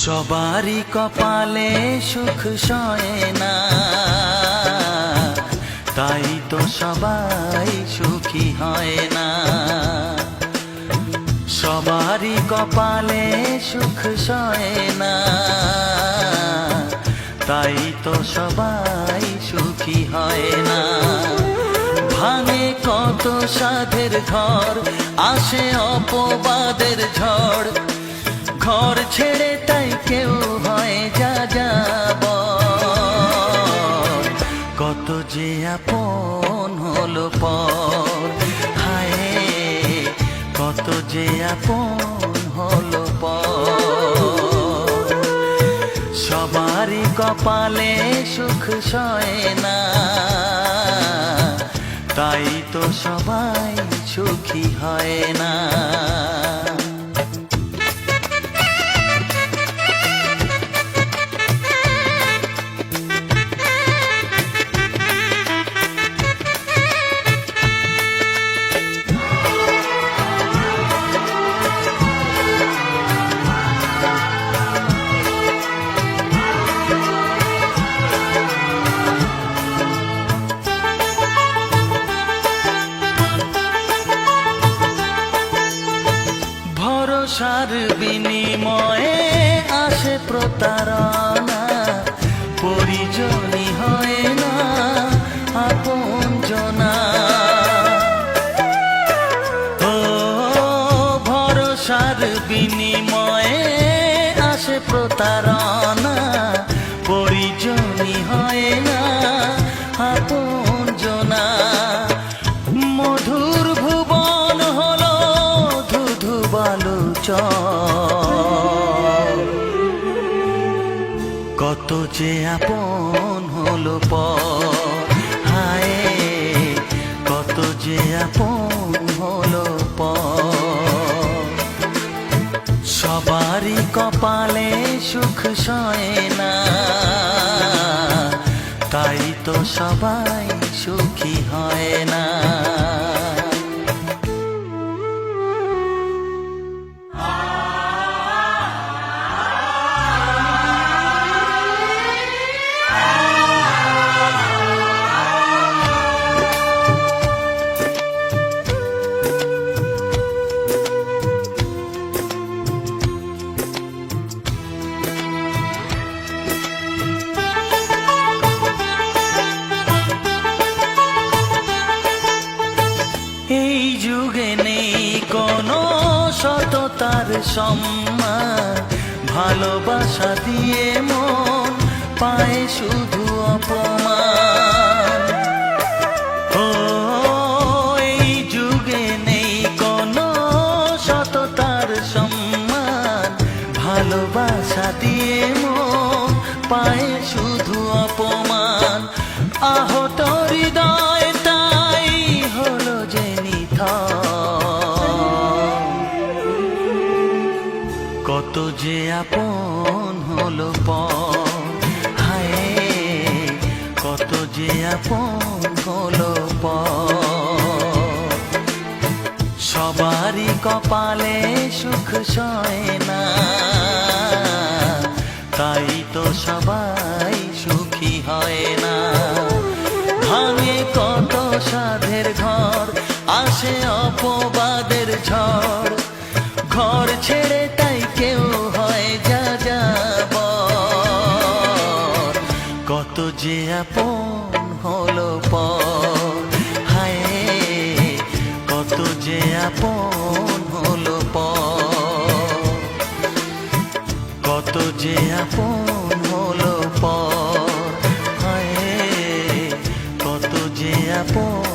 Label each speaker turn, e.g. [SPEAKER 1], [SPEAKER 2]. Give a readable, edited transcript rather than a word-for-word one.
[SPEAKER 1] সবারই কপালে সুখ সয় না, তাই তো সবাই সুখী হয় না। সবারই কপালে সুখ সয় না, তাই তো সবাই সুখী হয় না। ভাঙে কত সাধের ঘর, আসে অপবাদের ঝড়, ঘর ছেড়ে তাই কেউ হয় যা যাব। কত যে আপন হলো পর, হায় কত যে আপন হলো পর। সবারই কপালে সুখ সয় না, তাই তো সবাই সুখী হয় না। ভরসার বিনিময়ে আসে প্রতারণা, পরিজনই হয় না আপনজনা। ও ভরসার বিনিময়ে আসে প্রতারণা, পরিজনই হয় না আপনজনা। মধুর ভুবন হলো ধুধু বালুচর, কত যে আপন হলো পর, হায় কত যে আপন হলো পর। সবারই কপালে সুখ সয় না, তাই তো সবাই সুখী হয় না। এই যুগে নেই কোনো সততার সম্মান, ভালোবাসা দিয়ে মন পায় শুধু অপমান। ও এই যুগে নেই কোনো সততার সম্মান, ভালোবাসা দিয়ে মন পায় শুধু অপমান। আহত হৃদয় তাই হলো যে কত যে আপন হলো পর, হায় কত যে আপন হলো পর। সবারই কপালে সুখ সয় না, তাই তো সবাই সুখী হয় না। ভাঙে কত সাধের ঘর, আসে অপবাদের ঝড়, ঘর ছেড়ে তাই কেউ হয় যা যাব। কত যে আপন হলো পর, হায় কত যে আপন হলো পর। কত যে আপন হলো পর, হায় কত যে আপন